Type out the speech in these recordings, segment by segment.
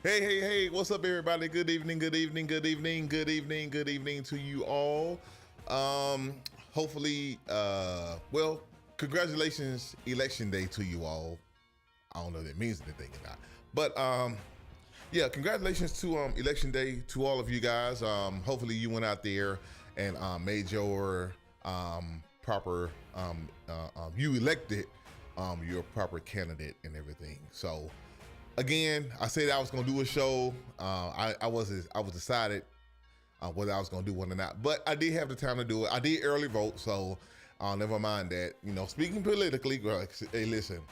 Hey, what's up, everybody? Good evening to you all. Hopefully, congratulations, Election Day to you all. I don't know if that means anything or not. But, yeah, congratulations to Election Day to all of you guys. Hopefully you went out there and made your proper, you elected your proper candidate and everything. So, again, I said I was going to do a show. I was decided whether I was going to do one or not, but I did have the time to do it. I did early vote, so never mind that. You know, speaking politically, hey, listen,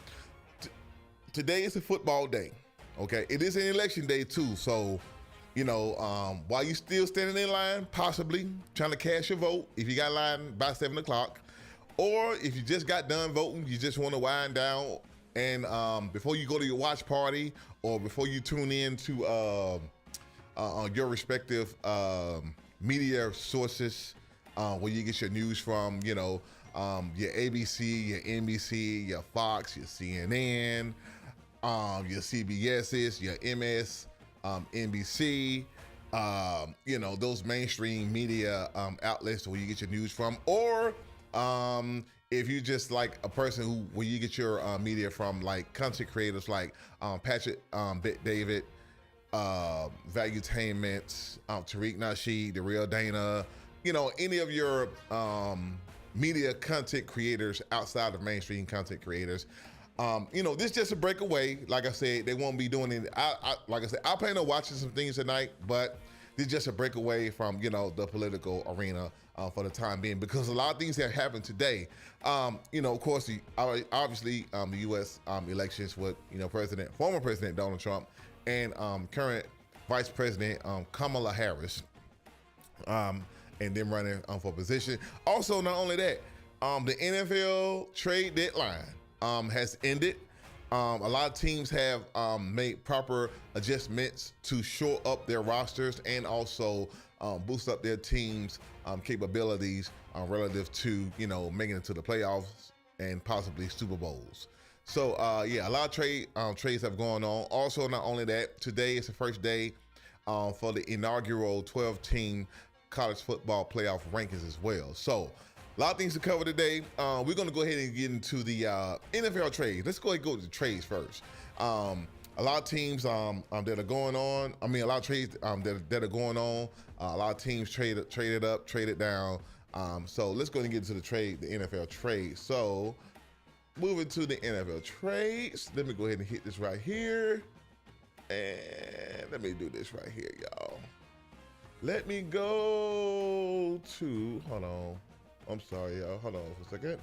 today is a football day. Okay, it is an election day too. So, you know, while you still standing in line, possibly trying to cast your vote, if you got line by 7 o'clock, or if you just got done voting, you just want to wind down. And before you go to your watch party or before you tune in to your respective media sources where you get your news from, you know, your ABC, your NBC, your Fox, your CNN, your CBS's, your MS, NBC, you know, those mainstream media outlets where you get your news from, or if you just like a person where you get your media from, like content creators like Patrick David, Valuetainment, Tariq Nasheed, The Real Dana, you know, any of your media content creators outside of mainstream content creators. You know, this is just a breakaway. Like I said, they won't be doing it. Like I said, I plan on watching some things tonight, but this is just a breakaway from, you know, the political arena for the time being, because a lot of things have happened today. You know, of course, obviously the U.S. Elections with, you know, former President Donald Trump and current Vice President Kamala Harris, and them running for position. Also, not only that, the NFL trade deadline has ended. A lot of teams have made proper adjustments to shore up their rosters and also boost up their team's capabilities relative to, you know, making it to the playoffs and possibly Super Bowls. So, yeah, a lot of trades have gone on. Also, not only that, today is the first day for the inaugural 12-team college football playoff rankings as well. So, a lot of things to cover today. We're going to go ahead and get into the NFL trades. Let's go ahead and go to the trades first. A lot of teams that are going on. I mean, a lot of trades that are going on. A lot of teams traded up, traded down. So let's go ahead and get into the NFL trade. So moving to the NFL trades. Let me go ahead and hit this right here. And let me do this right here, y'all. Let me go to, hold on. I'm sorry, y'all. Hold on for a second.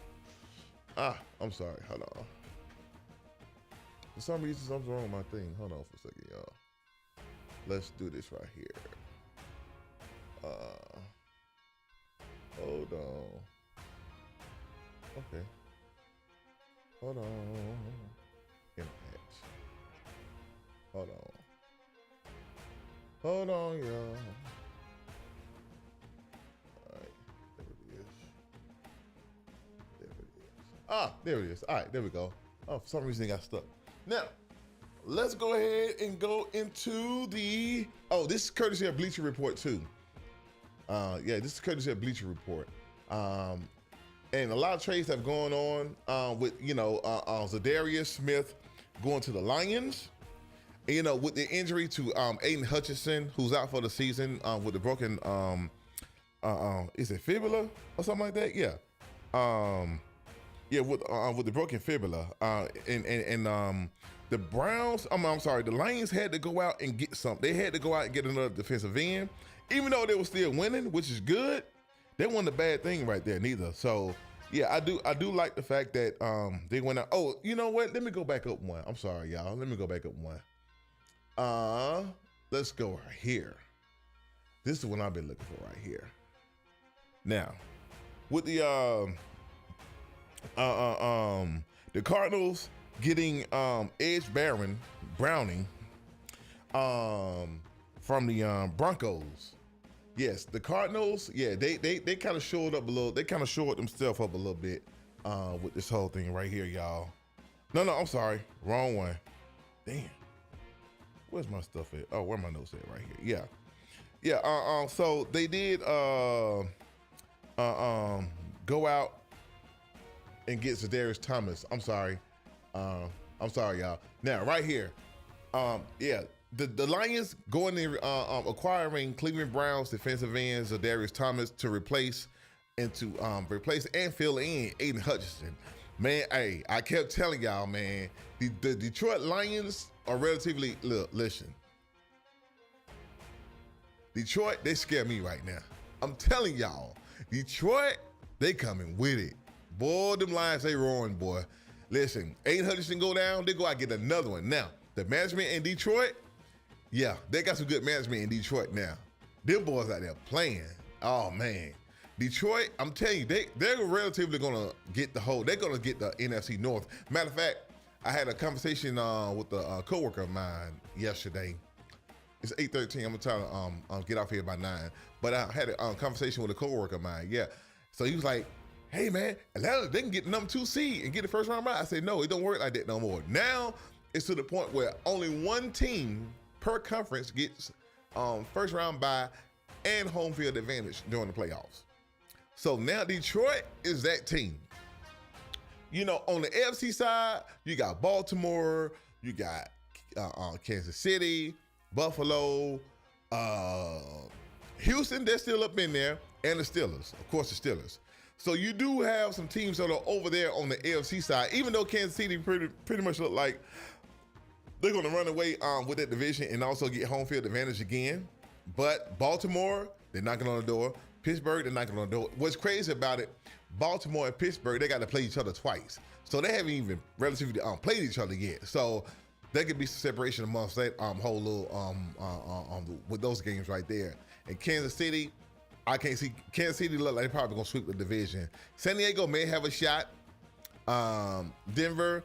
I'm sorry. Hold on. For some reason, something's wrong with my thing. Hold on for a second, y'all. Let's do this right here. Hold on. Okay. Hold on. Internet. Hold on. Hold on, y'all. There it is. All right, there we go. Oh, for some reason it got stuck. Now, let's go ahead and go into the, this is courtesy of Bleacher Report too. Yeah, this is courtesy of Bleacher Report. And a lot of trades have gone on with, you know, Zadarius Smith going to the Lions. And, you know, with the injury to Aiden Hutchinson, who's out for the season with the broken, is it fibula or something like that? Yeah. Yeah, with the broken fibula, and the Browns, I'm sorry, the Lions had to go out and get something. They had to go out and get another defensive end, even though they were still winning, which is good. That wasn't a bad thing right there, neither. So yeah, I do like the fact that they went out. Oh, you know what? Let me go back up one. I'm sorry, y'all. Let me go back up one. Let's go right here. This is the one I've been looking for right here. Now, with the Cardinals getting Edge Browning from the Broncos. Yes, the Cardinals, yeah, they kind of showed up a little. They kind of showed themselves up a little bit with this whole thing right here, y'all. No, I'm sorry, wrong one. Damn. Where's my stuff at? Oh, where my notes at? Right here. Yeah. So they did go out and get Zadarius Thomas. I'm sorry, y'all. Now, right here, the Lions going in acquiring Cleveland Browns defensive end Zadarius Thomas to replace and fill in Aiden Hutchinson. Man, hey, I kept telling y'all, man, the Detroit Lions are relatively, listen. Detroit, they scare me right now. I'm telling y'all, Detroit, they coming with it. Boy, them Lions, they roaring, boy. Listen, Aiden Hutchinson go down, they go out and get another one. Now, the management in Detroit, yeah, they got some good management in Detroit now. Them boys out there playing. Oh, man. Detroit, I'm telling you, they're relatively gonna get the NFC North. Matter of fact, I had a conversation with a coworker of mine yesterday. It's 8:13. I'm gonna try to get off here by 9. But I had a conversation with a coworker of mine. Yeah, so he was like, "Hey man, Atlanta, they can get the number 2 seed and get the first round bye." I said, "No, it don't work like that no more. Now it's to the point where only one team per conference gets first round bye and home field advantage during the playoffs." So now Detroit is that team. You know, on the AFC side, you got Baltimore, you got Kansas City, Buffalo, Houston, they're still up in there, and the Steelers, of course, the Steelers. So you do have some teams that are over there on the AFC side, even though Kansas City pretty much look like they're going to run away with that division and also get home field advantage again. But Baltimore, they're knocking on the door. Pittsburgh, they're knocking on the door. What's crazy about it, Baltimore and Pittsburgh, they got to play each other twice. So they haven't even relatively played each other yet. So there could be some separation amongst that whole little with those games right there. And Kansas City, I can't see Kansas City look like they're probably gonna sweep the division. San Diego may have a shot. Denver's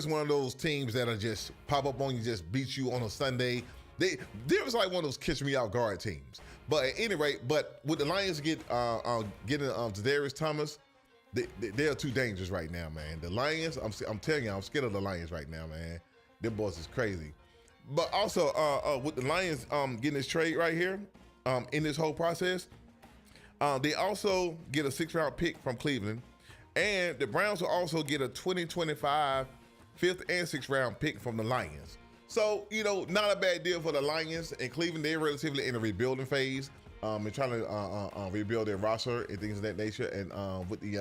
one of those teams that'll just pop up on you, just beat you on a Sunday. Denver's like one of those catch me off guard teams. But at any rate, with the Lions getting Zadarius Thomas, they are too dangerous right now, man. The Lions, I'm telling you, I'm scared of the Lions right now, man. Them boys is crazy. But also with the Lions getting this trade right here, in this whole process, they also get a 6th round pick from Cleveland, and the Browns will also get a 2025 5th and 6th round pick from the Lions. So, you know, not a bad deal for the Lions. And Cleveland, they're relatively in a rebuilding phase and trying to rebuild their roster and things of that nature. And with the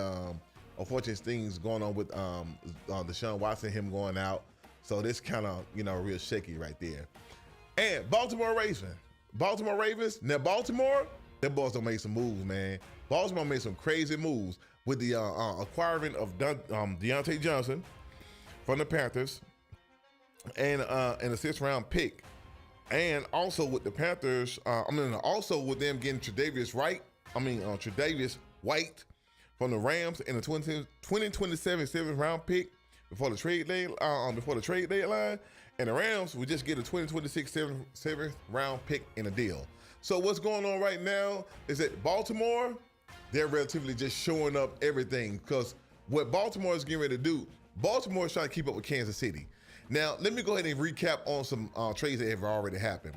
unfortunate things going on with Deshaun Watson, him going out. So this kind of, you know, real shaky right there. And Baltimore Ravens. Now, Baltimore, them boys don't make some moves, man. Baltimore made some crazy moves with the acquiring of Deontay Johnson from the Panthers. And a 6th round pick, and also with the Panthers, also with them getting Tre'Davious White from the Rams and a 2027 7th round pick before the trade deadline, and the Rams would just get a 2026 7th round pick in a deal. So what's going on right now is that Baltimore, they're relatively just showing up everything, because what Baltimore is getting ready to do, Baltimore is trying to keep up with Kansas City. Now, let me go ahead and recap on some trades that have already happened.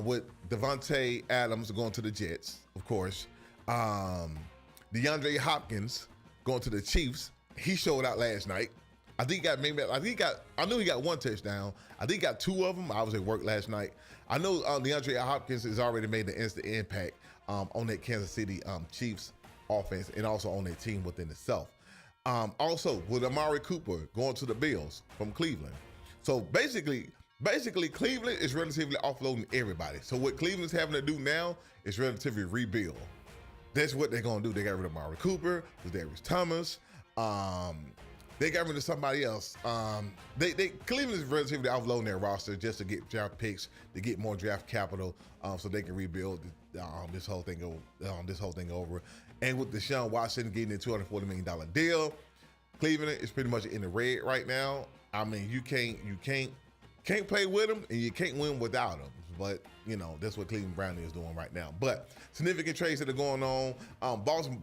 With Devontae Adams going to the Jets, of course. DeAndre Hopkins going to the Chiefs. He showed out last night. I know he got 1 touchdown. I think he got 2 of them. I was at work last night. I know DeAndre Hopkins has already made the instant impact on that Kansas City Chiefs offense and also on their team within itself. Also, with Amari Cooper going to the Bills from Cleveland. So basically, Cleveland is relatively offloading everybody. So what Cleveland's having to do now is relatively rebuild. That's what they're going to do. They got rid of Amari Cooper, Zadarius Thomas. They got rid of somebody else. Cleveland is relatively offloading their roster just to get draft picks, to get more draft capital, so they can rebuild this whole thing over. And with Deshaun Watson getting a $240 million deal, Cleveland is pretty much in the red right now. I mean, you can't play with them, and you can't win without them. But, you know, that's what Cleveland Browns is doing right now. But significant trades that are going on.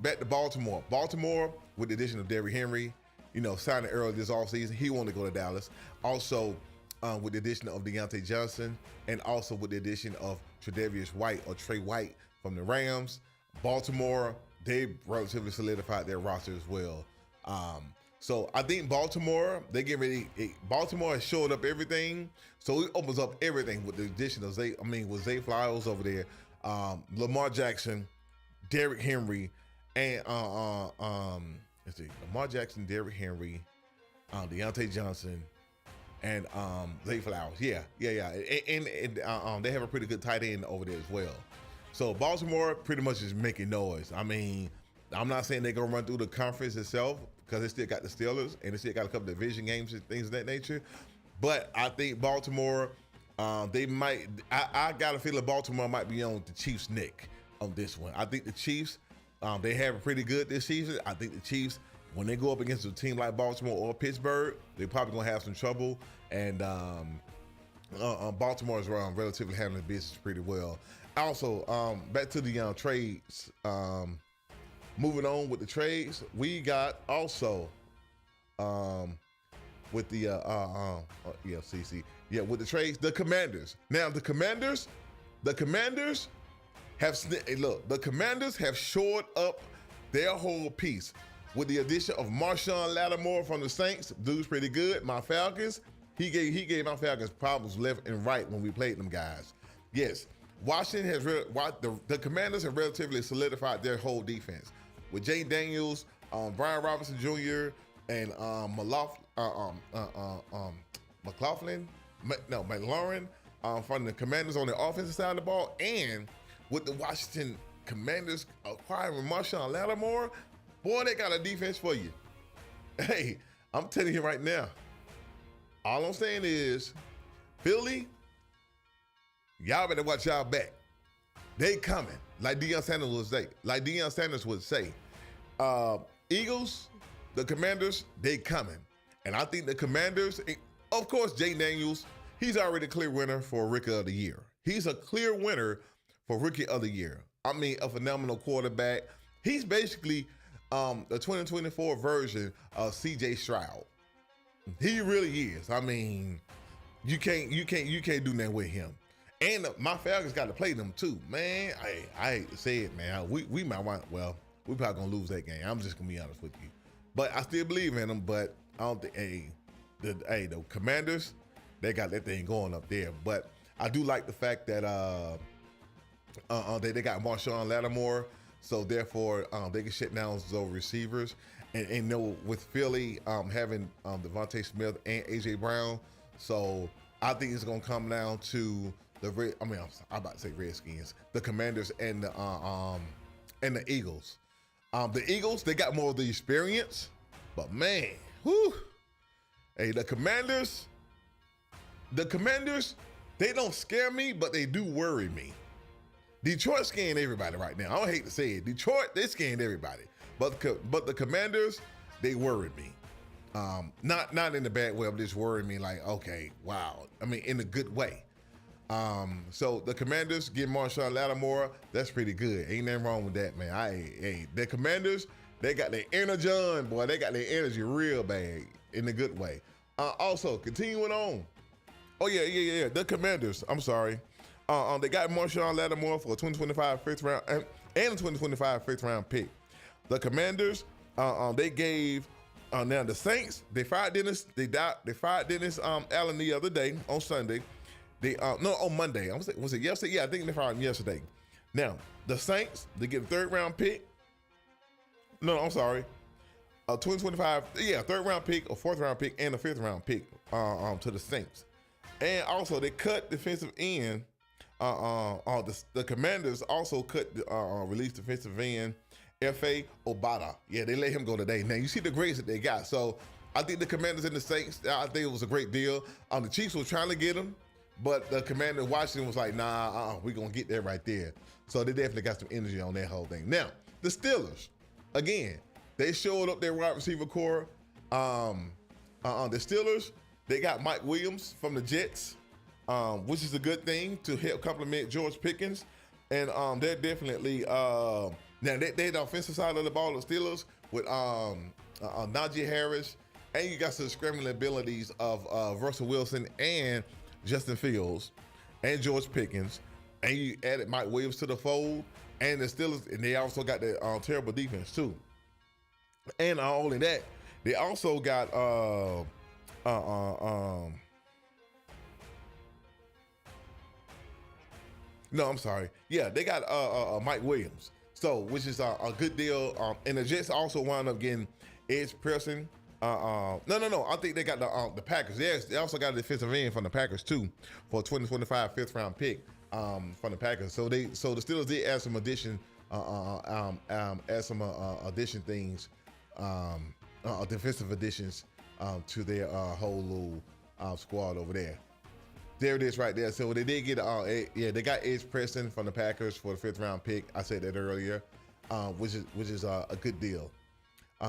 Back to Baltimore. Baltimore, with the addition of Derrick Henry, you know, signing early this offseason. He wanted to go to Dallas. Also, with the addition of Deontay Johnson and also with the addition of Tre'Davious White or Trey White from the Rams. Baltimore, they relatively solidified their roster as well. So I think Baltimore, they get ready. Baltimore has showed up everything, so it opens up everything with the addition of with Zay Flowers over there, Lamar Jackson, Derrick Henry, and let's see, Lamar Jackson, Derrick Henry, Deontay Johnson, and Zay Flowers. Yeah. And they have a pretty good tight end over there as well. So Baltimore pretty much is making noise. I mean, I'm not saying they're gonna run through the conference itself because they still got the Steelers and they still got a couple of division games and things of that nature. But I think Baltimore, they might. I got a feeling Baltimore might be on the Chiefs' neck on this one. I think the Chiefs, they have it pretty good this season. I think the Chiefs, when they go up against a team like Baltimore or Pittsburgh, they're probably gonna have some trouble. And Baltimore is relatively handling business pretty well. Also, back to the trades. Moving on with the trades, we got also with the with the trades, the Commanders. Now the Commanders have the Commanders have shored up their whole piece with the addition of Marshawn Lattimore from the Saints. Dude's pretty good. My Falcons, he gave my Falcons problems left and right when we played them guys. Yes, Washington has the Commanders have relatively solidified their whole defense with Jay Daniels, Brian Robinson Jr., and McLaurin from the Commanders on the offensive side of the ball, and with the Washington Commanders acquiring Marshawn Lattimore, boy, they got a defense for you. Hey, I'm telling you right now, all I'm saying is, Philly, y'all better watch y'all back. They coming, like Deion Sanders would say. Eagles, the Commanders, they coming. And I think the Commanders, of course, Jay Daniels, he's already a clear winner for Rookie of the Year. He's a clear winner for Rookie of the Year. I mean, a phenomenal quarterback. He's basically the 2024 version of CJ Stroud. He really is. I mean, you can't do nothing with him. And my Falcons got to play them too, man. I hate to say it, man. We might want. Well, we probably gonna lose that game. I'm just gonna be honest with you. But I still believe in them. But I don't think. The Commanders, they got that thing going up there. But I do like the fact that they got Marshawn Lattimore, so therefore they can shut down those receivers. And with Philly having Devontae Smith and AJ Brown, so I think it's gonna come down to I'm about to say Redskins, the Commanders and the Eagles. The Eagles, they got more of the experience, but man, whoo, hey, the Commanders, they don't scare me, but they do worry me. Detroit scaring everybody right now. I don't hate to say it. Detroit, they scaring everybody, but the Commanders, they worry me. Not in the bad way. I'm just worrying me like, okay, wow. I mean, in a good way. So the Commanders get Marshawn Lattimore. That's pretty good. Ain't nothing wrong with that, man. The Commanders, they got their energy on, boy. They got their energy real bad in a good way. Also, continuing on. Oh, yeah. The Commanders, I'm sorry. They got Marshawn Lattimore for a 2025 fifth round and a 2025 fifth round pick. The Commanders, they gave now the Saints, they fired Dennis. They fired Dennis Allen the other day on Sunday. On Monday. Was it yesterday? Yeah, I think they fired him yesterday. Now, the Saints, they get a third round pick. No, I'm sorry. A 2025, third round pick, a fourth round pick, and a fifth round pick to the Saints. And also they cut defensive end. The Commanders also released defensive end F.A. Obata. Yeah, they let him go today. Now you see the grades that they got. So I think the Commanders and the Saints, I think it was a great deal. The Chiefs were trying to get him, but the Commander Washington was like, nah, we're going to get that right there. So they definitely got some energy on that whole thing. Now, the Steelers, again, they showed up their wide receiver core. The Steelers, they got Mike Williams from the Jets, which is a good thing to help complement George Pickens. And they're definitely, now they the offensive side of the ball, the Steelers, with Najee Harris and you got some scrambling abilities of Russell Wilson and Justin Fields and George Pickens, and you added Mike Williams to the fold, and the Steelers, and they also got that terrible defense too. And not only that, they also got no, I'm sorry. Yeah, they got Mike Williams, so which is a good deal. And the Jets also wound up getting Edge Preston. No. I think they got the Packers. Yes, they also got a defensive end from the Packers too for a 2025 fifth round pick from the Packers. So the Steelers did add some addition, addition things, defensive additions to their whole little squad over there. There it is right there. So they did get, they got Edge Preston from the Packers for the fifth round pick. I said that earlier, which is a good deal.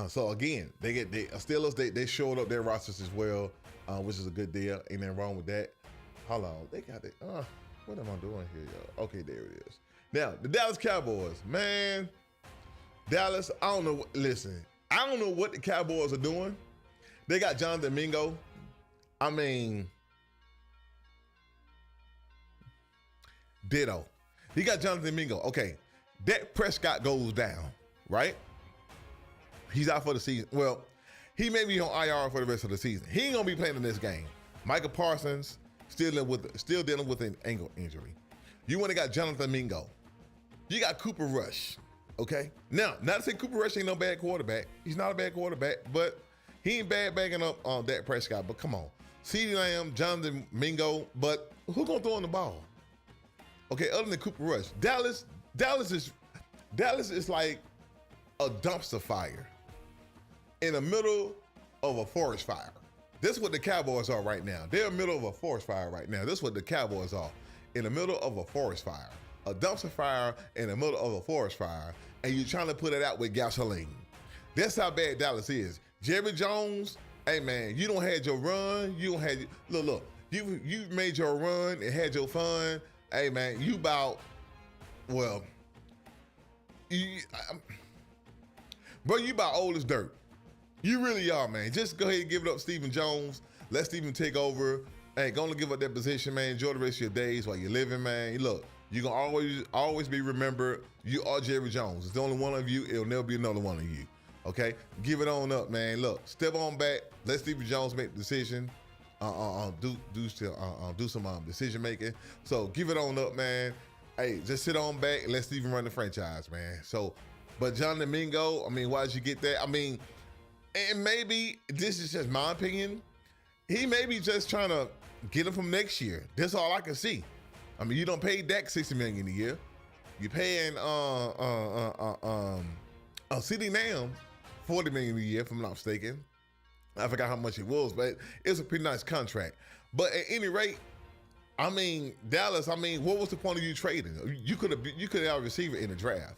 So again, they Steelers. They showed up their rosters as well, which is a good deal. Ain't nothing wrong with that. Hold on, they got it. What am I doing here, y'all? Okay, there it is. Now the Dallas Cowboys, man. Dallas, I don't know. Listen, I don't know what the Cowboys are doing. They got Jonathan Mingo. I mean, ditto. He got Jonathan Mingo. Okay, Dak Prescott goes down, right? He's out for the season. Well, he may be on IR for the rest of the season. He ain't gonna be playing in this game. Micah Parsons still dealing with an ankle injury. You want to got Jonathan Mingo. You got Cooper Rush. Okay. Now, not to say Cooper Rush ain't no bad quarterback. He's not a bad quarterback, but he ain't bad backing up on Dak Prescott. But come on, CeeDee Lamb, Jonathan Mingo. But who gonna throw in the ball? Okay, other than Cooper Rush, Dallas is like a dumpster fire in the middle of a forest fire. This is what the Cowboys are right now. They're in the middle of a forest fire right now. This is what the Cowboys are, in the middle of a forest fire. A dumpster fire in the middle of a forest fire, and you're trying to put it out with gasoline. That's how bad Dallas is. Jerry Jones, hey man, you don't had your run. You don't have, look, you made your run and had your fun. Hey man, you about, well, bro, you about old as dirt. You really are, man. Just go ahead and give it up, Stephen Jones. Let Stephen take over. Hey, gonna give up that position, man. Enjoy the rest of your days while you're living, man. Look, you're gonna always be remembered. You are Jerry Jones. It's the only one of you. It'll never be another one of you. Okay? Give it on up, man. Look, step on back. Let Stephen Jones make the decision. Do some decision making. So give it on up, man. Hey, just sit on back and let Stephen run the franchise, man. So, but Jonathan Mingo, I mean, why did you get that? I mean, and maybe this is just my opinion. He may be just trying to get him from next year. That's all I can see. I mean, you don't pay Dak $60 million a year. You're paying CeeDee Lamb $40 million a year, if I'm not mistaken. I forgot how much it was, but it's a pretty nice contract. But at any rate, I mean, Dallas, I mean, what was the point of you trading? You could have had a receiver in the draft.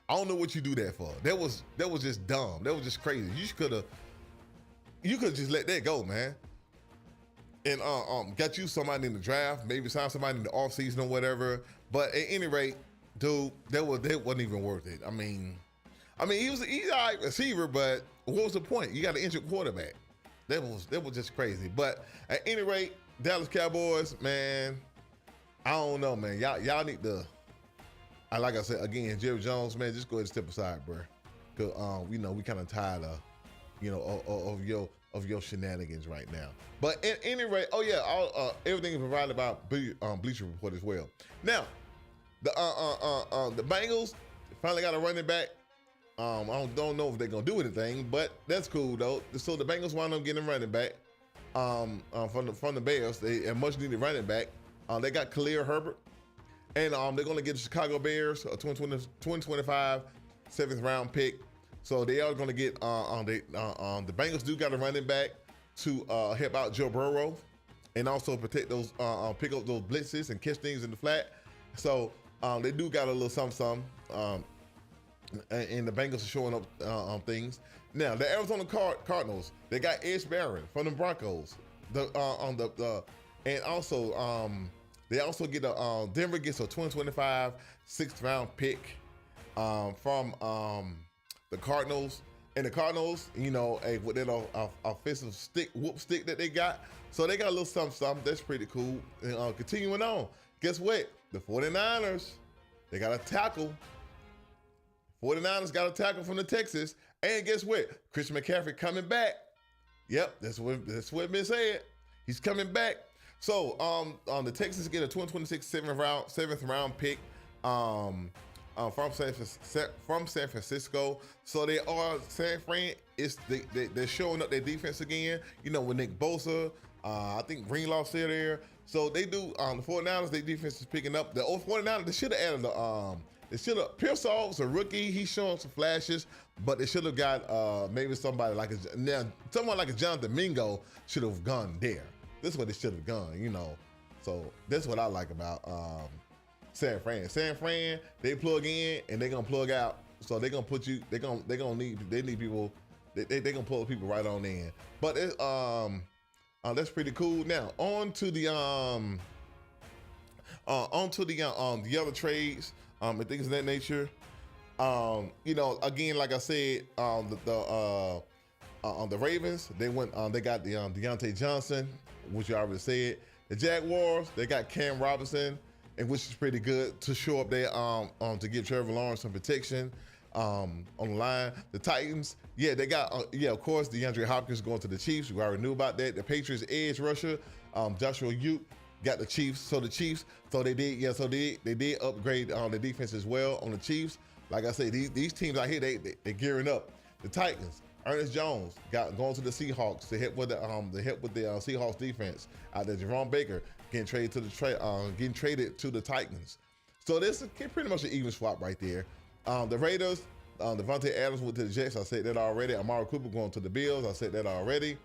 I don't know what you do that for. That was just dumb. That was just crazy. You could have just let that go, man. And got you somebody in the draft, maybe sign somebody in the offseason or whatever. But at any rate, dude, that wasn't even worth it. I mean, he's an all right receiver, but what was the point? You got an injured quarterback. That was just crazy. But at any rate, Dallas Cowboys, man, I don't know, man. Y'all need to. Like I said again, Jerry Jones, man, just go ahead and step aside, bro. Cause we kind of tired of, of your shenanigans right now. But at any rate, everything is provided by Bleacher Report as well. Now, the Bengals finally got a running back. I don't know if they're gonna do anything, but that's cool though. So the Bengals wound up getting a running back from the Bears. They a much needed running back. They got Khalil Herbert. And they're going to get the Chicago Bears a 2025 seventh round pick. So they are going to get the Bengals do got a running back to help out Joe Burrow and also protect those pick up those blitzes and catch things in the flat. So they do got a little something. And the Bengals are showing up on things. Now the Arizona Cardinals, they got Edge Barron from the Broncos. And also. They also get Denver gets a 2025 sixth round pick from the Cardinals. And the Cardinals, with that offensive whoop stick that they got. So they got a little something. That's pretty cool. And continuing on, guess what? The 49ers, they got a tackle. 49ers got a tackle from the Texas. And guess what? Christian McCaffrey coming back. Yep, that's what been said. He's coming back. So the Texans get a 2026 seventh round pick. From San Francisco. So they are San Fran. They're showing up their defense again. With Nick Bosa, I think Greenlaw's still there. So they do. The 49ers, their defense is picking up. The old 49ers, they should have added Pearsall's a rookie. He's showing some flashes, but they should have got maybe someone like a Jonathan Mingo should have gone there. This is what they should have gone. So that's what I like about San Fran. San Fran, they plug in and they're gonna plug out. So they're gonna put you. They need people. They gonna pull people right on in. But that's pretty cool. Now on to the other trades and things of that nature. Again, like I said, the Ravens, they got the Deontay Johnson, which you already said. The Jaguars, they got Cam Robinson, and which is pretty good to show up there to give Trevor Lawrence some protection on the line. The Titans, they got of course DeAndre Hopkins going to the Chiefs. We already knew about that. The Patriots edge rusher Joshua Uke got the Chiefs. So the Chiefs, they did upgrade the defense as well on the Chiefs. Like I said, these teams out here they gearing up. The Titans, Ernest Jones going to the Seahawks to help with the Seahawks defense. Out there, Jerome Baker getting traded to the Titans. So this is pretty much an even swap right there. The Raiders, Devontae Adams went to the Jets. I said that already. Amari Cooper going to the Bills. I said that already.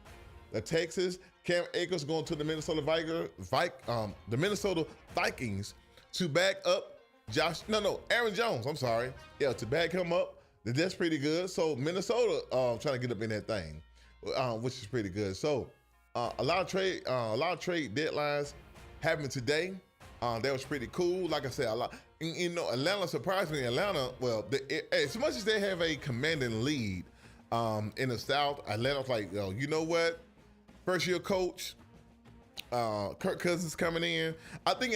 The Texans, Cam Akers going to the Minnesota Vikings to back up Aaron Jones. I'm sorry. Yeah, to back him up. That's pretty good. So Minnesota trying to get up in that thing, which is pretty good. So a lot of trade deadlines happened today. That was pretty cool. Like I said, a lot. Atlanta, surprisingly, as much as they have a commanding lead in the South, Atlanta's like, you know what? First year coach, Kirk Cousins coming in. I think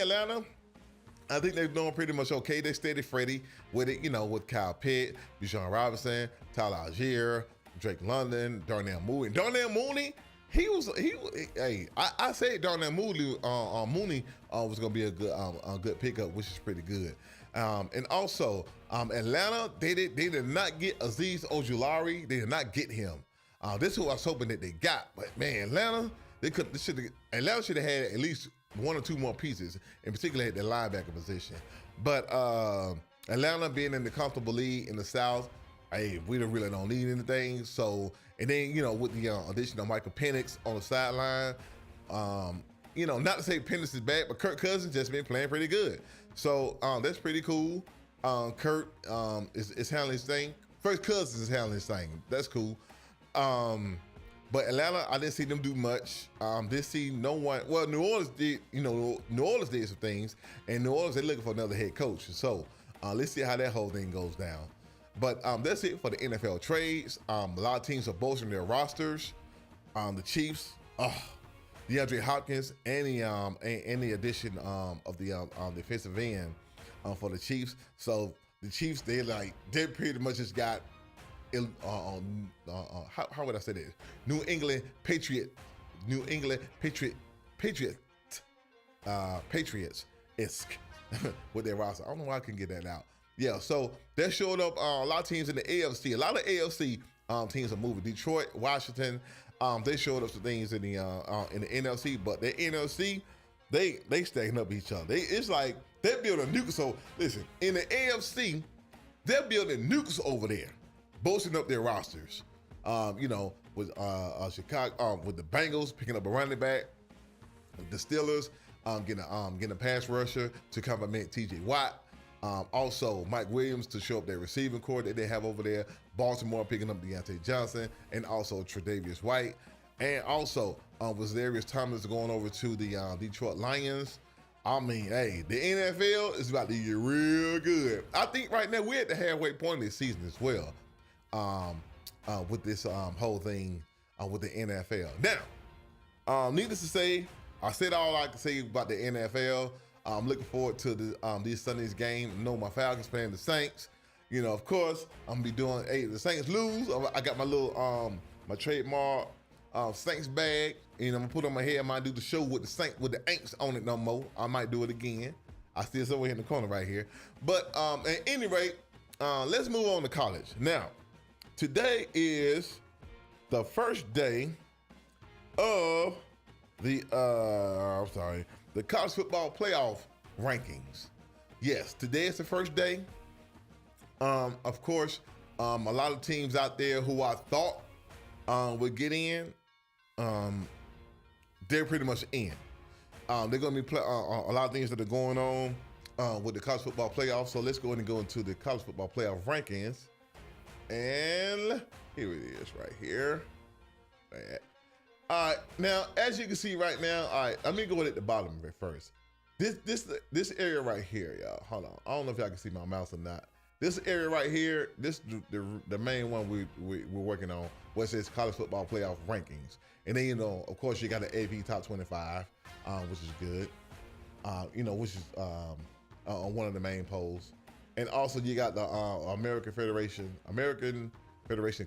they're doing pretty much okay. They steady Freddie with it, with Kyle Pitt, Bijan Robinson, Tyler Algier, Drake London, Darnell Mooney. Darnell Mooney, I said Darnell Mooney was gonna be a good pickup, which is pretty good. And also Atlanta, they did not get Azeez Ojulari. They did not get him. This is who I was hoping that they got, but man, Atlanta should have had at least one or two more pieces, in particular at the linebacker position. But Atlanta being in the comfortable lead in the South, we really don't need anything. So, and then, with the addition of Michael Penix on the sideline, not to say Penix is bad, but Kirk Cousins just been playing pretty good. So that's pretty cool. Kirk is handling his thing. First Cousins is handling his thing. That's cool. But Atlanta, I didn't see them do much. Didn't see no one. Well, New Orleans did. New Orleans did some things, and New Orleans they're looking for another head coach. So let's see how that whole thing goes down. But that's it for the NFL trades. A lot of teams are bolstering their rosters. The Chiefs, DeAndre Hopkins, and the addition of the defensive end for the Chiefs. So the Chiefs, they pretty much just got. How would I say this? New England Patriots-esque with their roster. I don't know why I can get that out. Yeah, so they showed up a lot of teams in the AFC. A lot of AFC teams are moving. Detroit, Washington, they showed up some things in the NFC, but the NFC, they stacking up each other. It's like they're building nukes. So listen, in the AFC, they're building nukes over there, boosting up their rosters. With Chicago, with the Bengals picking up a running back, the Steelers getting a pass rusher to complement T.J. Watt. Also, Mike Williams to show up their receiving core that they have over there. Baltimore picking up Deontay Johnson and also Tre'Davious White. And also, Zarius Thomas going over to the Detroit Lions. I mean, hey, the NFL is about to get real good. I think right now we're at the halfway point of this season as well. with this whole thing with the NFL. Now, needless to say, I said all I can say about the NFL. I'm looking forward to this Sunday's game. I know my Falcons playing the Saints. You know, of course, I'm gonna be doing. Hey, the Saints lose. I got my little my trademark Saints bag. You know, I'm gonna put on my head. I might do the show with the Saints with the Aints on it no more. I might do it again. I see it's over here in the corner right here. But at any rate, let's move on to college. Now, today is the first day of the college football playoff rankings. Yes, today is the first day. Of course, a lot of teams out there who I thought would get in, they're pretty much in. They're going to be a lot of things that are going on with the college football playoffs. So let's go ahead and go into the college football playoff rankings. And here it is right here. All right, now, as you can see right now, all right, let me go at the bottom of it first. This area right here, y'all, hold on. I don't know if y'all can see my mouse or not. This area right here, this the main one we're working on, where it says college football playoff rankings. And then, you know, of course, you got the AP top 25, which is good, you know, which is on one of the main polls. And also you got the American Federation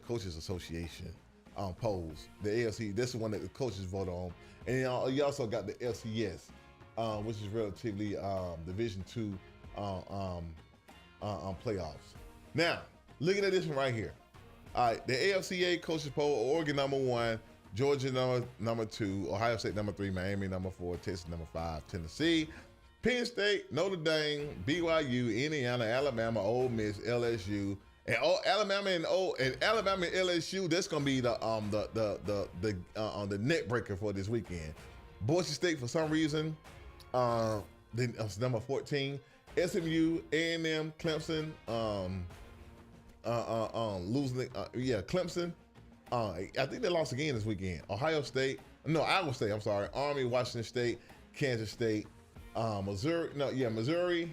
Coaches Association polls. The AFC, this is one that the coaches vote on. And you also got the FCS, which is relatively Division II playoffs. Now, looking at this one right here. All right, the AFCA coaches poll: Oregon #1, Georgia number 2, Ohio State number 3, Miami number 4, Texas number 5, Tennessee, Penn State, Notre Dame, BYU, Indiana, Alabama, Ole Miss, LSU, and Alabama and LSU. That's gonna be the net breaker for this weekend. Boise State, for some reason, number 14. SMU, A&M, Clemson, losing. Clemson. I think they lost again this weekend. Iowa State. I'm sorry. Army, Washington State, Kansas State, Missouri,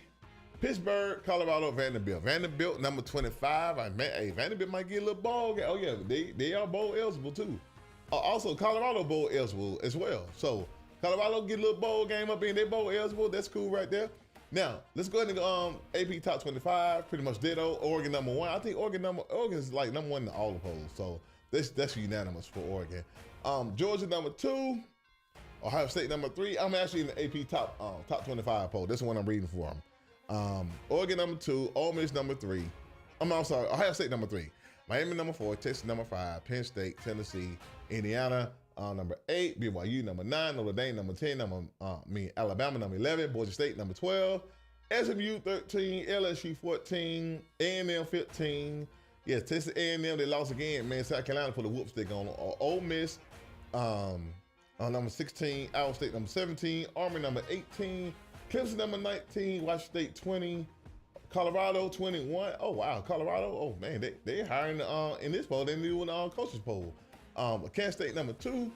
Pittsburgh, Colorado, Vanderbilt. Vanderbilt number 25. Vanderbilt might get a little bowl. Oh yeah, they are bowl eligible too. Also, Colorado bowl eligible as well. So Colorado get a little bowl game up in. They bowl eligible. That's cool right there. Now, let's go ahead and go AP top 25, pretty much ditto. Oregon number 1. I think Oregon is like number 1 in all the polls. So that's unanimous for Oregon. Georgia number 2, Ohio State number 3. I'm actually in the AP top 25 poll. This is one I'm reading for them. Oregon number 2, Ole Miss number 3. I'm sorry, Ohio State number 3. Miami number 4, Texas number 5, Penn State, Tennessee, Indiana number 8, BYU number 9, Notre Dame number 10, Alabama number 11, Boise State number 12, SMU 13, LSU 14, A&M 15. Yes, Texas A&M, they lost again. Man, South Carolina put a whoop stick on. Ole Miss number 16, Iowa State number 17, Army number 18, Clemson number 19, Washington State 20, Colorado 21. Oh wow, Colorado. Oh man, they're higher in this poll than they do in the coaches poll. Kansas State number 2,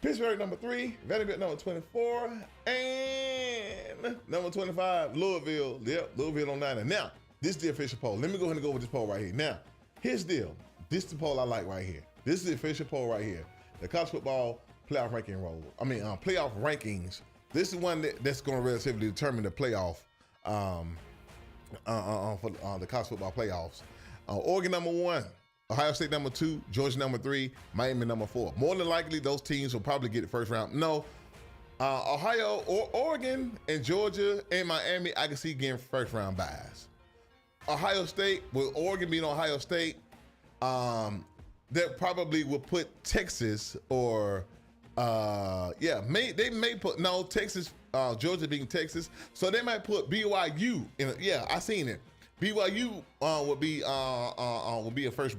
Pittsburgh number 3, Vanderbilt number 24, and number 25, Louisville. Yep, Louisville on 9. Now, this is the official poll. Let me go ahead and go with this poll right here. Now, here's the deal. This is the poll I like right here. This is the official poll right here. The college football playoff ranking roll. Playoff rankings. This is one that's going to relatively determine the playoff for the college football playoffs. Oregon number 1. Ohio State number 2, Georgia number 3, Miami number 4. More than likely, those teams will probably get the first round. No, Ohio, or Oregon, and Georgia and Miami, I can see getting first round buys. Ohio State, with Oregon being Ohio State, that probably will put Texas or they may put Texas, Georgia being Texas, so they might put BYU in. I seen it. BYU would be a first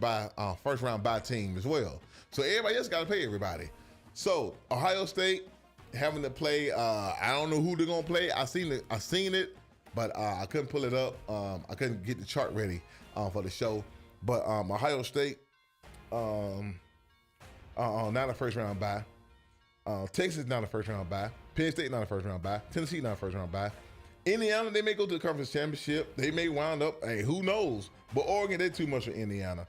round bye team as well. So everybody else got to play everybody. So Ohio State having to play. I don't know who they're gonna play. I seen it, but I couldn't pull it up. I couldn't get the chart ready for the show. But Ohio State, not a first round bye. Texas not a first round bye. Penn State not a first round bye. Tennessee not a first round bye. Indiana, they may go to the conference championship. They may wind up, hey, who knows? But Oregon, they're too much for Indiana.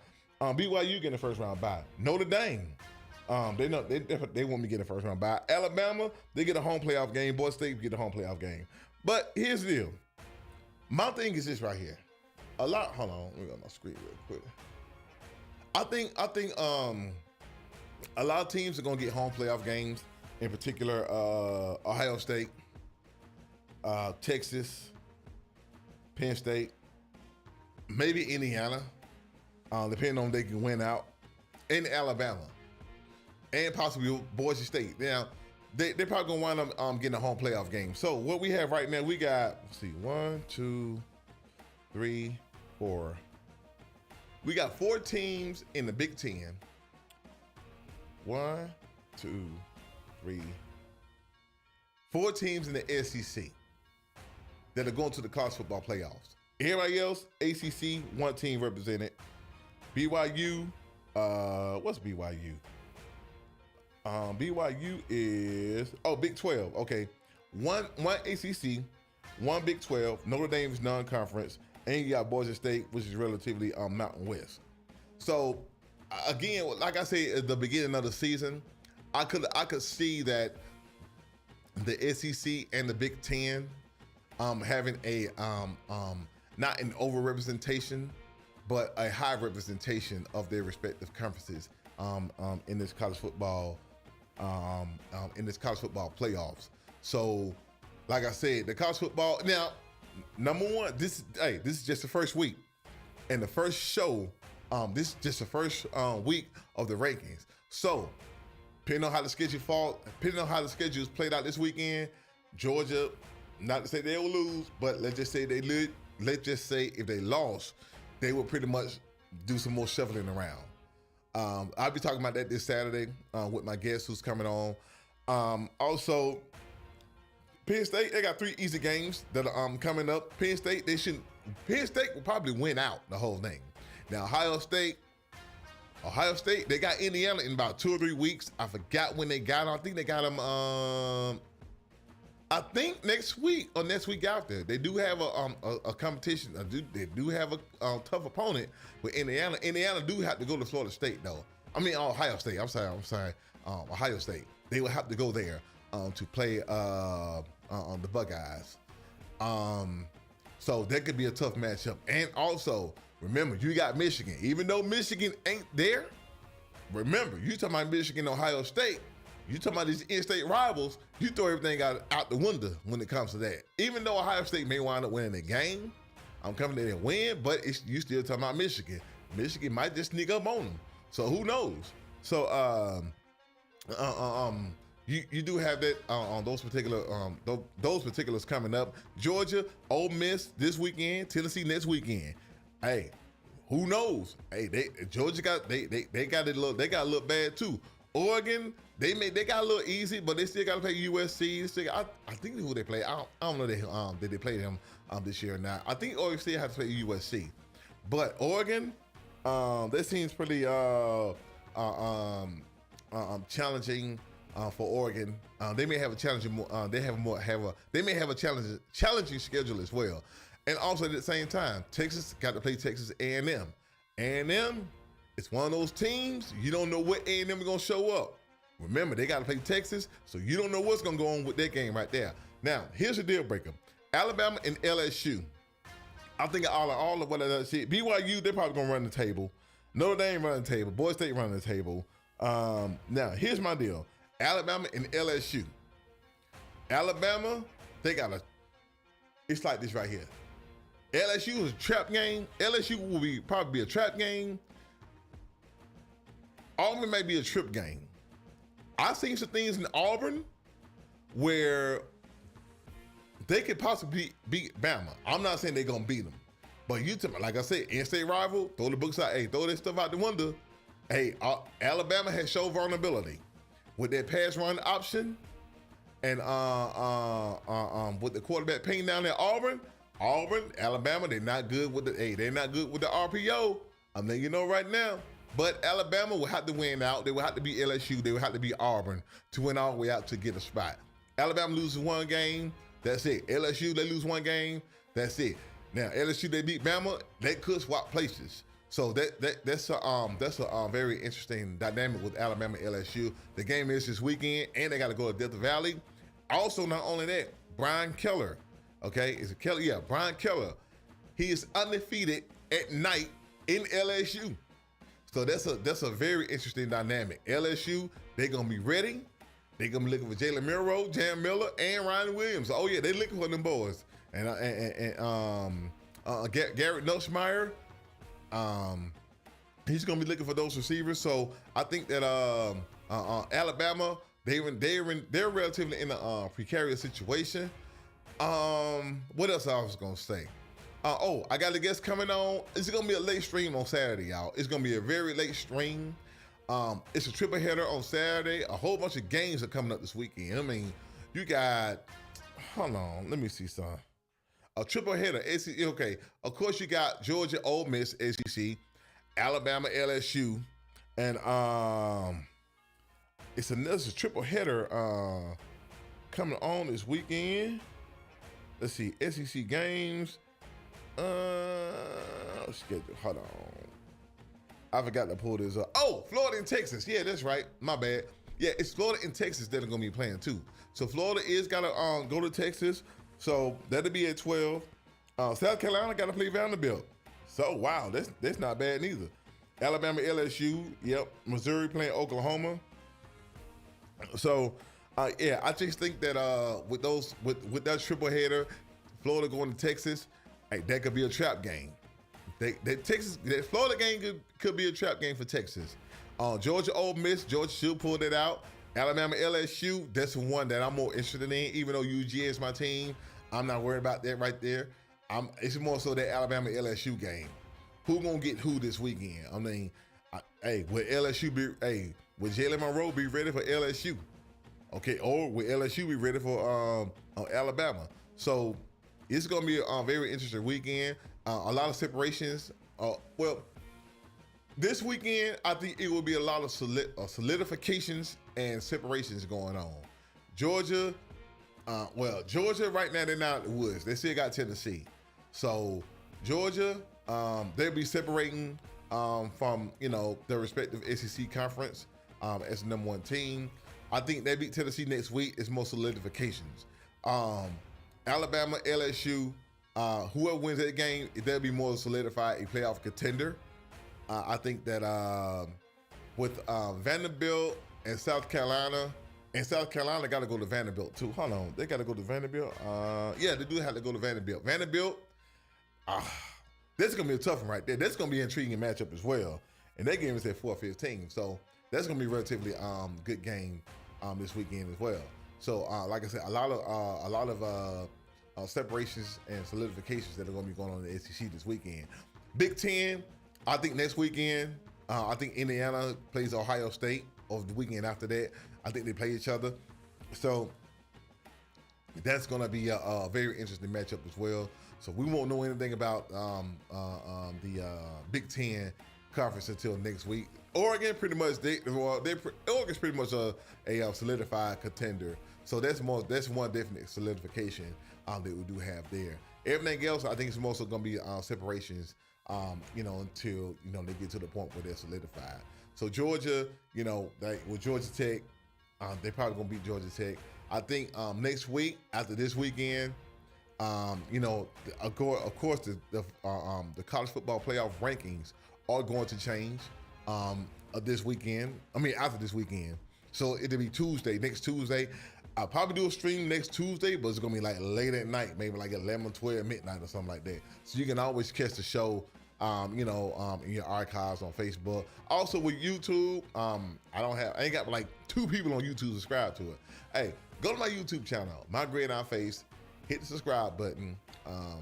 BYU getting the first round bye. Notre Dame, they want me to get a first round bye. Alabama, they get a home playoff game. Boise State get a home playoff game. But here's the deal. My thing is this right here. Hold on, let me go on my screen real quick. I think a lot of teams are gonna get home playoff games. In particular, Ohio State, Texas, Penn State, maybe Indiana, depending on if they can win out, and Alabama, and possibly Boise State. Now, they're probably gonna wind up getting a home playoff game. So what we have right now, we got, let's see, 1, 2, 3, 4. We got 4 teams in the Big Ten. 1, 2, 3, 4 teams in the SEC that are going to the college football playoffs. Everybody else, ACC, 1 team represented. BYU, what's BYU? BYU is, Big 12, okay. One ACC, 1 Big 12, Notre Dame is non-conference, and you got Boise State, which is relatively Mountain West. So, again, like I said at the beginning of the season, I could see that the SEC and the Big Ten having a not an overrepresentation, but a high representation of their respective conferences in this college football playoffs. So, like I said, the college football now, number one, this is just the first week, and the first show. This is just the first week of the rankings. So, depending on how the schedule is played out this weekend, Georgia, not to say they will lose, but let's just say if they lost, they will pretty much do some more shuffling around. I'll be talking about that this Saturday with my guest who's coming on. Also, Penn State, they got 3 easy games that are coming up. Penn State will probably win out the whole thing. Now, Ohio State, they got Indiana in about 2 or 3 weeks. I forgot when they got them. I think they got them, I think next week or next week after. They do have a competition. They do have a tough opponent with Indiana. Indiana do have to go to Florida State, though. I mean, Ohio State. I'm sorry. Ohio State. They will have to go there to play the Buckeyes. So that could be a tough matchup. And also, remember, you got Michigan. Even though Michigan ain't there, remember, you talking about Michigan, Ohio State, you talking about these in-state rivals, you throw everything out the window when it comes to that. Even though Ohio State may wind up winning the game, I'm coming in and win, but you still talking about Michigan. Michigan might just sneak up on them. So who knows? So you do have that on those particulars coming up. Georgia, Ole Miss this weekend, Tennessee next weekend. Hey, who knows? Hey, Georgia got they got a little bad too. Oregon, they got a little easy, but they still got to play USC. I think who they play. I don't know did they play them this year or not. I think Oregon still has to play USC, but Oregon, that seems pretty challenging for Oregon. They may have a challenging. They may have a challenging schedule as well. And also at the same time, Texas got to play Texas A&M. A&M, it's one of those teams, you don't know what A&M is going to show up. Remember, they got to play Texas, so you don't know what's going to go on with that game right there. Now, here's the deal breaker. Alabama and LSU. I think all of what I said. BYU, they're probably going to run the table. Notre Dame running the table. Boise State running the table. Now, here's my deal. Alabama and LSU. Alabama, they got it's like this right here. LSU is a trap game. LSU will probably be a trap game. Auburn may be a trip game. I've seen some things in Auburn where they could possibly beat Bama. I'm not saying they're gonna beat them, but like I said, in-state rival, throw the books out. Hey, throw that stuff out the window. Hey, Alabama has shown vulnerability with their pass run option, and with the quarterback paying down at Auburn, Alabama, they're not good with the RPO. I'm letting you know right now. But Alabama will have to win out. They will have to beat LSU. They will have to beat Auburn to win all the way out to get a spot. Alabama loses one game. That's it. LSU, they lose one game. That's it. Now, LSU, they beat Bama. They could swap places. So that's a very interesting dynamic with Alabama and LSU. The game is this weekend, and they got to go to Death Valley. Also, not only that, Brian Keller, okay, is it Keller? Yeah, Brian Keller. He is undefeated at night in LSU. So that's a very interesting dynamic. LSU, they're gonna be ready. They're gonna be looking for Jalen Milroe, Jam Miller, and Ryan Williams. Oh yeah, they're looking for them boys. And Garrett Nussmeier, he's gonna be looking for those receivers. So I think that Alabama, they're relatively in a precarious situation. What else I was gonna say? I got a guest coming on. It's gonna be a late stream on Saturday, y'all. It's gonna be a very late stream. It's a triple header on Saturday. A whole bunch of games are coming up this weekend. I mean, you got, hold on, let me see some. A triple header, SEC, okay. Of course, you got Georgia, Ole Miss, SEC, Alabama, LSU, and it's a triple header coming on this weekend. Let's see, SEC games. Schedule. Hold on. I forgot to pull this up. Oh, Florida and Texas. Yeah, that's right. My bad. Yeah, it's Florida and Texas that are gonna be playing too. So Florida is gotta go to Texas. So that'll be at 12. South Carolina gotta play Vanderbilt. So wow, that's not bad neither. Alabama, LSU. Yep. Missouri playing Oklahoma. So yeah, I just think that with that triple header, Florida going to Texas. Hey, that could be a trap game. That Florida game could be a trap game for Texas. Georgia, Ole Miss, Georgia should pull that out. Alabama, LSU, that's the one that I'm more interested in. Even though UGA is my team, I'm not worried about that right there. It's more so that Alabama LSU game. Who gonna get who this weekend? I mean, will LSU be? Will Jalen Monroe be ready for LSU? Okay, or will LSU be ready for Alabama? So. It's going to be a very interesting weekend. A lot of separations. Well, this weekend, I think it will be a lot of solidifications and separations going on. Georgia right now, they're not in the woods. They still got Tennessee. So, Georgia, they'll be separating from, their respective SEC conference as the number one team. I think they beat Tennessee next week. It's more solidifications. Alabama, LSU, whoever wins that game, they'll be more solidified a playoff contender. I think that with Vanderbilt and South Carolina got to go to Vanderbilt too. Hold on, they got to go to Vanderbilt. Yeah, they do have to go to Vanderbilt. Vanderbilt, this is going to be a tough one right there. That's going to be an intriguing matchup as well. And that game is at 4:15, so that's going to be a relatively good game this weekend as well. So, like I said, a lot of separations and solidifications that are going to be going on in the SEC this weekend. Big Ten, I think next weekend, I think Indiana plays Ohio State, or the weekend after that. I think they play each other. So, that's going to be a very interesting matchup as well. So, we won't know anything about the Big Ten conference until next week. Oregon, pretty much, Oregon's pretty much a solidified contender. So that's one definite solidification that we do have there. Everything else, I think it's mostly going to be separations, until they get to the point where they're solidified. So Georgia, with Georgia Tech, they're probably going to beat Georgia Tech. I think next week, after this weekend, of course, the college football playoff rankings are going to change this weekend. After this weekend. So it'll be Tuesday, next Tuesday. I'll probably do a stream next Tuesday, but it's going to be like late at night, maybe like 11, 12, midnight or something like that. So you can always catch the show, in your archives on Facebook. Also with YouTube, I ain't got like 2 people on YouTube subscribe to it. Hey, go to my YouTube channel, MyGridironFace, hit the subscribe button,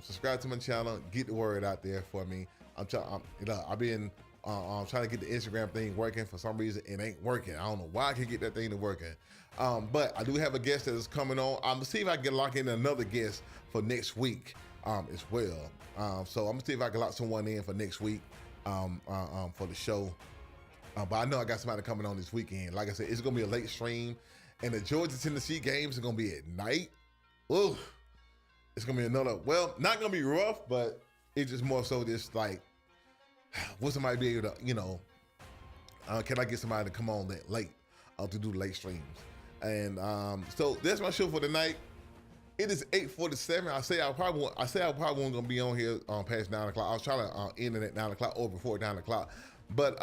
subscribe to my channel, get the word out there for me. I've been trying to get the Instagram thing working. For some reason, it ain't working. I don't know why I can't get that thing to working. But I do have a guest that is coming on. I'm gonna see if I can lock in another guest for next week as well. So I'm gonna see if I can lock someone in for next week for the show. But I know I got somebody coming on this weekend. Like I said, it's gonna be a late stream, and the Georgia-Tennessee games are gonna be at night. Ooh, it's gonna be not gonna be rough, but it's just more so just like will somebody be able to, can I get somebody to come on that late to do late streams? And so that's my show for tonight. It is 8:47. I say I probably wasn't gonna be on here past 9 o'clock. I was trying to end it at 9 o'clock or before 9 o'clock. But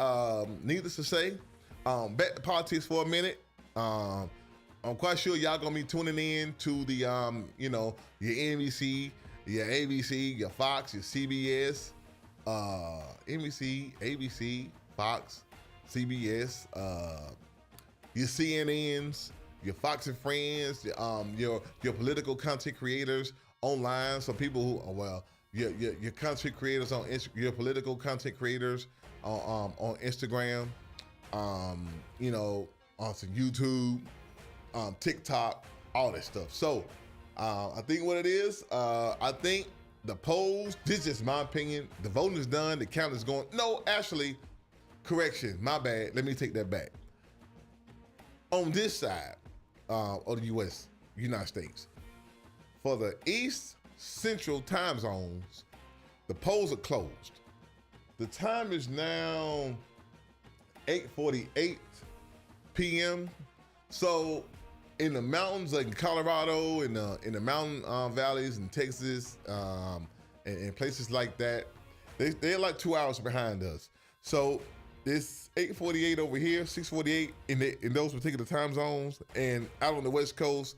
needless to say, back to politics for a minute. I'm quite sure y'all gonna be tuning in to the your NBC, your ABC, your Fox, your CBS, NBC, ABC, Fox, CBS, your CNNs, your Fox and Friends, your political content creators online. So people who, your content creators on your political content creators on Instagram, on some YouTube, TikTok, all that stuff. So I think what it is, I think the polls, this is just my opinion. The voting is done. The count is going. No, actually, correction, my bad. Let me take that back. On this side of the United States, for the East Central time zones, the polls are closed. The time is now 8:48 p.m. So in the mountains, like in Colorado, in the mountain valleys in Texas, and places like that, they're like 2 hours behind us. So it's 8:48 over here, 6:48 in those particular time zones, and out on the West Coast,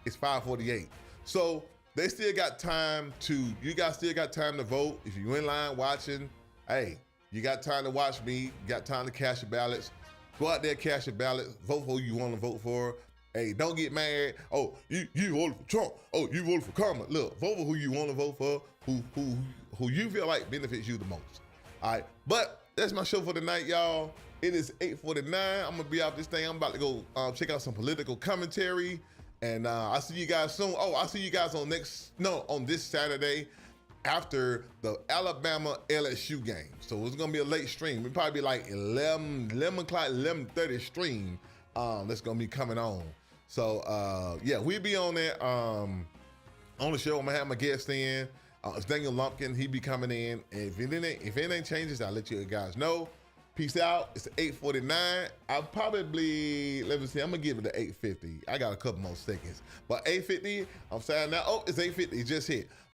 it's 5:48. So they still got time you guys still got time to vote. If you're in line watching, hey, you got time to watch me, you got time to cast your ballots. Go out there, cast your ballots, vote for who you want to vote for. Hey, don't get mad. Oh, you voted for Trump. Oh, you voted for Kamala. Look, vote for who you want to vote for, who you feel like benefits you the most. All right, but that's my show for tonight, y'all. It is 8:49. I'm gonna be out this thing. I'm about to go check out some political commentary, and I'll see you guys soon. Oh, I'll see you guys on this Saturday after the Alabama LSU game. So it's gonna be a late stream. It'll probably be like 11 o'clock, 11:30 stream. That's gonna be coming on. So yeah, we'll be on there on the show. I'm gonna have my guest in. It's Daniel Lumpkin. He be coming in. And if anything changes, I'll let you guys know. Peace out. It's 8:49. I'll probably, let me see, I'm gonna give it to 8:50. I got a couple more seconds. But 8:50, I'm saying now, oh, it's 8:50. It just hit.